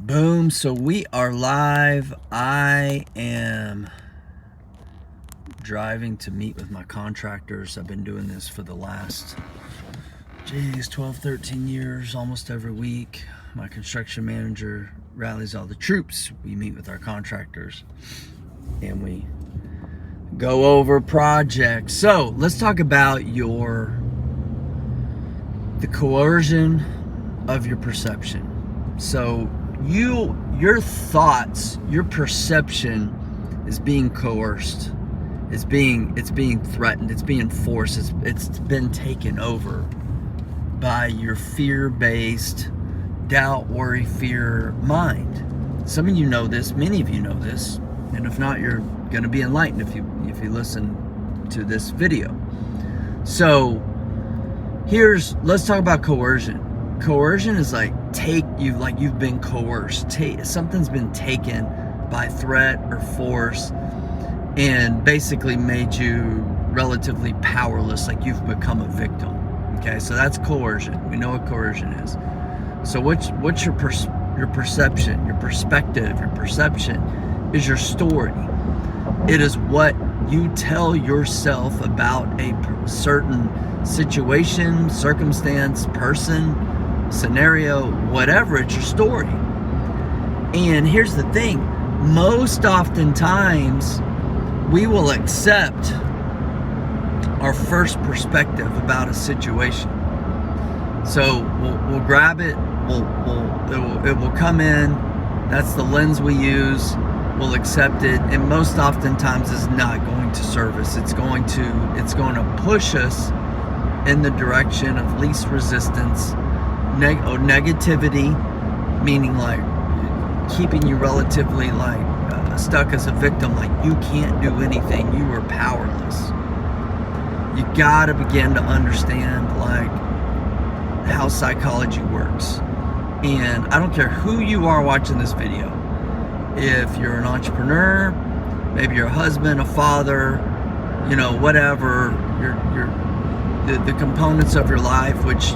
Boom. So we are live. I am driving to meet with my contractors. I've been doing this for the last 12, 13 years, almost every week. My construction manager rallies all the troops. We meet with our contractors and we go over projects. So let's talk about the coercion of your perception. So your thoughts, your perception is being coerced. It's being threatened. It's being forced. It's been taken over by your fear-based doubt, worry, fear mind. Some of you know this. Many of you know this, and if not, you're going to be enlightened if you listen to this video. So let's talk about coercion. Coercion is like you've been coerced. Something's been taken by threat or force and basically made you relatively powerless, like you've become a victim. Okay, so that's coercion. We know what coercion is. So what's your perception, your perspective? Your perception is your story. It is what you tell yourself about a certain situation, circumstance, person, scenario, whatever. It's your story. And here's the thing, most oftentimes we will accept our first perspective about a situation. So we'll grab it, it will come in, that's the lens we use, we'll accept it, and most oftentimes is not going to serve us. It's going to push us in the direction of least resistance, negativity, meaning like keeping you relatively like stuck as a victim, like you can't do anything, you are powerless. You gotta begin to understand like how psychology works. And I don't care who you are watching this video, if you're an entrepreneur, maybe you're a husband, a father, whatever, the components of your life, which,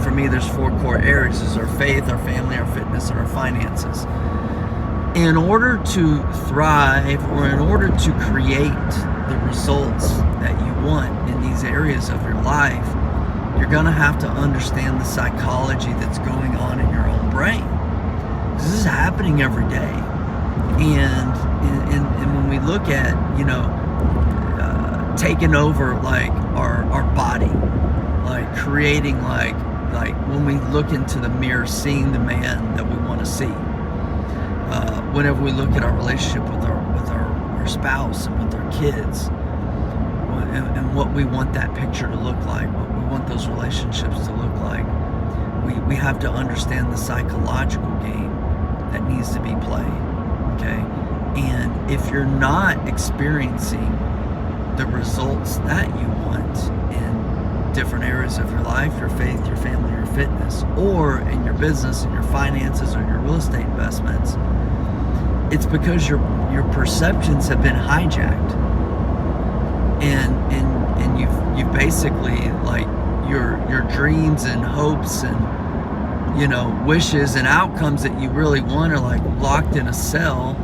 for me, there's 4 core areas: is our faith, our family, our fitness, and our finances. In order to thrive, or in order to create the results that you want in these areas of your life, you're gonna have to understand the psychology that's going on in your own brain. This is happening every day. And when we look at, taking over like our body, like creating like when we look into the mirror, seeing the man that we want to see. Whenever we look at our relationship with our spouse and with our kids, and what we want that picture to look like, what we want those relationships to look like, we have to understand the psychological game that needs to be played. Okay, and if you're not experiencing the results that you want in different areas of your life, your faith, your family, your fitness, or in your business and your finances or your real estate investments, it's because your perceptions have been hijacked, and you've basically like your dreams and hopes and wishes and outcomes that you really want are like locked in a cell,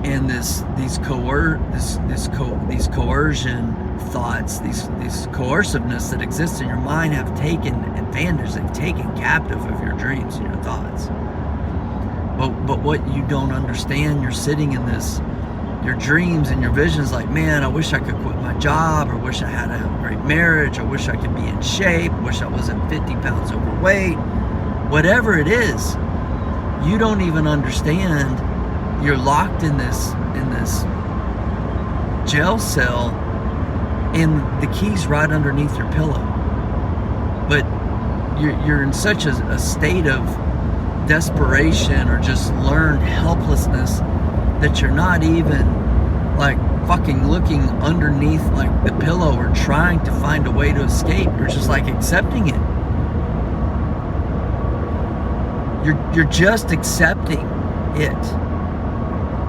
and these coercion thoughts, these coerciveness that exists in your mind have taken advantage, they've taken captive of your dreams and your thoughts. But what you don't understand, you're sitting in your dreams and your visions like, man, I wish I could quit my job, or wish I had a great marriage, or wish I could be in shape, wish I wasn't 50 pounds overweight. Whatever it is, you don't even understand. You're locked in this jail cell, and the key's right underneath your pillow. But you're in such a state of desperation or just learned helplessness that you're not even like fucking looking underneath like the pillow or trying to find a way to escape. You're just like accepting it. You're just accepting it.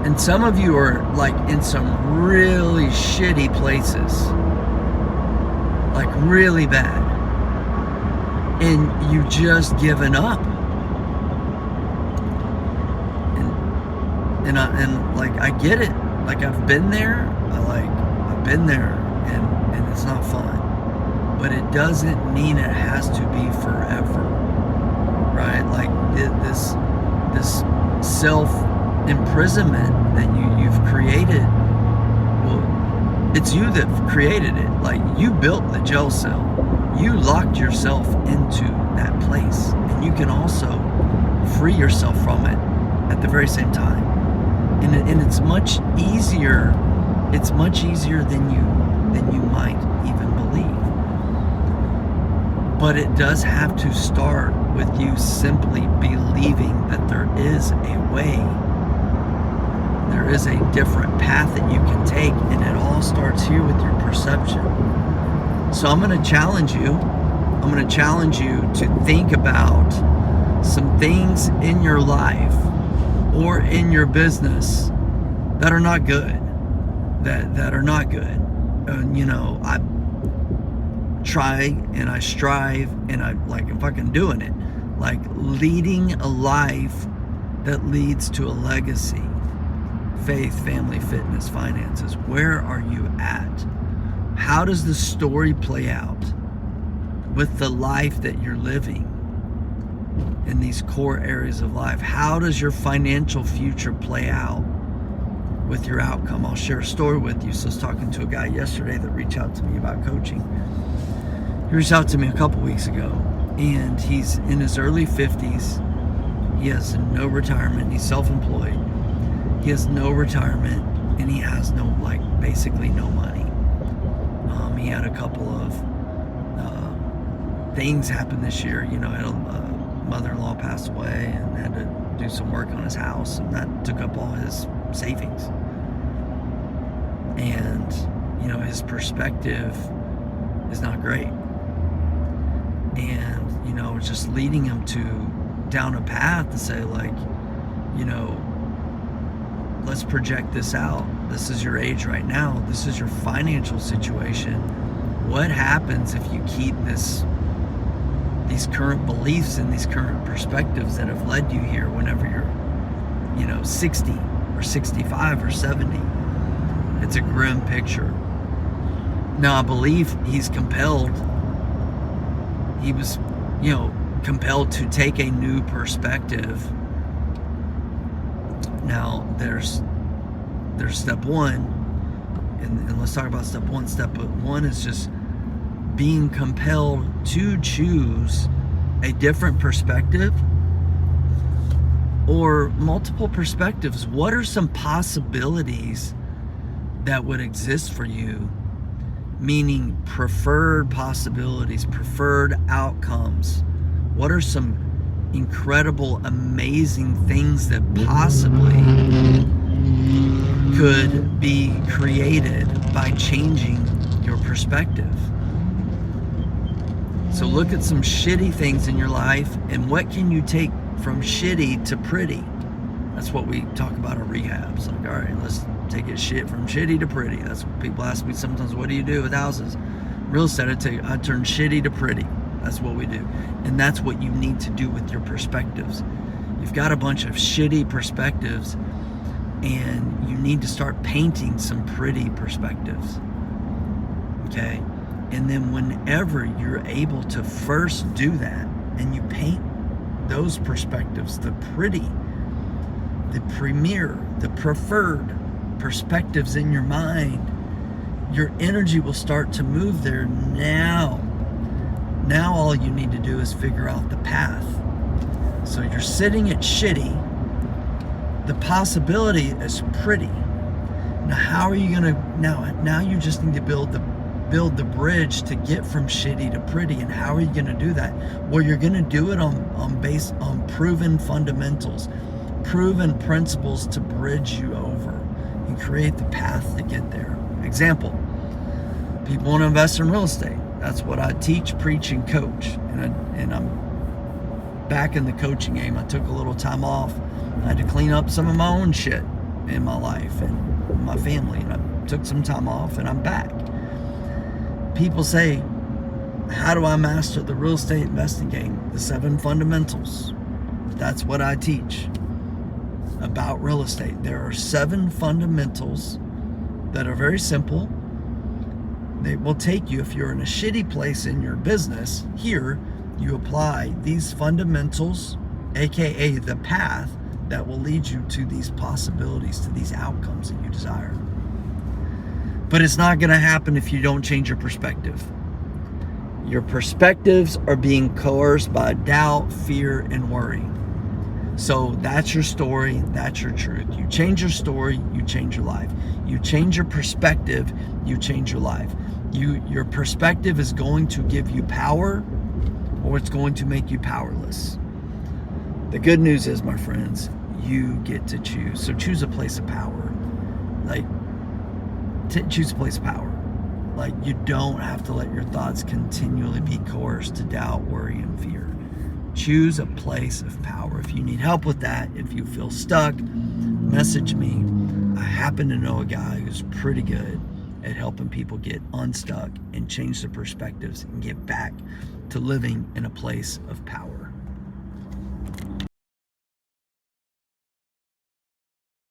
And some of you are like in some really shitty places, like really bad, and you just given up. and like I get it. Like I've been there. I've been there, and it's not fun. But it doesn't mean it has to be forever, right? Like this self imprisonment that you've created. Well, it's you that created it. Like you built the jail cell. You locked yourself into that place, and you can also free yourself from it at the very same time. And it's much easier. It's much easier than you might even believe. But it does have to start with you simply believing that there is a way. There is a different path that you can take, and it all starts here with your perception. So I'm going to challenge you. I'm going to challenge you to think about some things in your life or in your business that are not good. That are not good. I try and I strive and I'm fucking doing it. Like leading a life that leads to a legacy. Faith, family, fitness, finances. Where are you at? How does the story play out with the life that you're living in these core areas of life? How does your financial future play out with your outcome? I'll share a story with you. So I was talking to a guy yesterday that reached out to me about coaching. He reached out to me a couple weeks ago, and he's in his early 50s. He has no retirement. He's self-employed. He has no retirement, and he has basically no money. He had a couple of things happen this year. Had a mother-in-law passed away and had to do some work on his house, and that took up all his savings. And his perspective is not great. And it's just leading him down a path to say, let's project this out. This is your age right now. This is your financial situation. What happens if you keep these current beliefs and these current perspectives that have led you here whenever you're 60 or 65 or 70? It's a grim picture. Now I believe he's compelled. He was, compelled to take a new perspective. Now there's step one, and let's talk about step one. Step one is just being compelled to choose a different perspective or multiple perspectives. What are some possibilities that would exist for you? Meaning preferred possibilities, preferred outcomes. What are some incredible, amazing things that possibly could be created by changing your perspective? So look at some shitty things in your life, and what can you take from shitty to pretty? That's what we talk about at rehabs. Like, all right, let's take it from shitty to pretty. That's what people ask me sometimes, what do you do with houses? Real estate, I turn shitty to pretty. That's what we do. And that's what you need to do with your perspectives. You've got a bunch of shitty perspectives, and you need to start painting some pretty perspectives. Okay? And then whenever you're able to first do that, and you paint those perspectives, the pretty, the premier, the preferred perspectives in your mind, your energy will start to move there. Now all you need to do is figure out the path. So you're sitting at shitty. The possibility is pretty. Now how are you gonna, now you just need to build the bridge to get from shitty to pretty. And how are you gonna do that? Well, you're gonna do it based on proven fundamentals, proven principles to bridge you over and create the path to get there. Example, people want to invest in real estate. That's what I teach, preach, and coach. And I'm back in the coaching game. I took a little time off. I had to clean up some of my own shit in my life and my family. And I took some time off, and I'm back. People say, how do I master the real estate investing game? The 7 fundamentals. That's what I teach. about real estate. There are 7 fundamentals that are very simple. They will take you, if you're in a shitty place in your business, here you apply these fundamentals, aka the path that will lead you to these possibilities, to these outcomes that you desire. But it's not going to happen if you don't change your perspective. Your perspectives are being coerced by doubt, fear, and worry. So that's your story, that's your truth. You change your story, you change your life. You change your perspective, you change your life. Your perspective is going to give you power, or it's going to make you powerless. The good news is, my friends, you get to choose. So choose a place of power. Choose a place of power. You don't have to let your thoughts continually be coerced to doubt, worry, and fear. Choose a place of power. If you need help with that, if you feel stuck, message me. I happen to know a guy who's pretty good at helping people get unstuck and change their perspectives and get back to living in a place of power.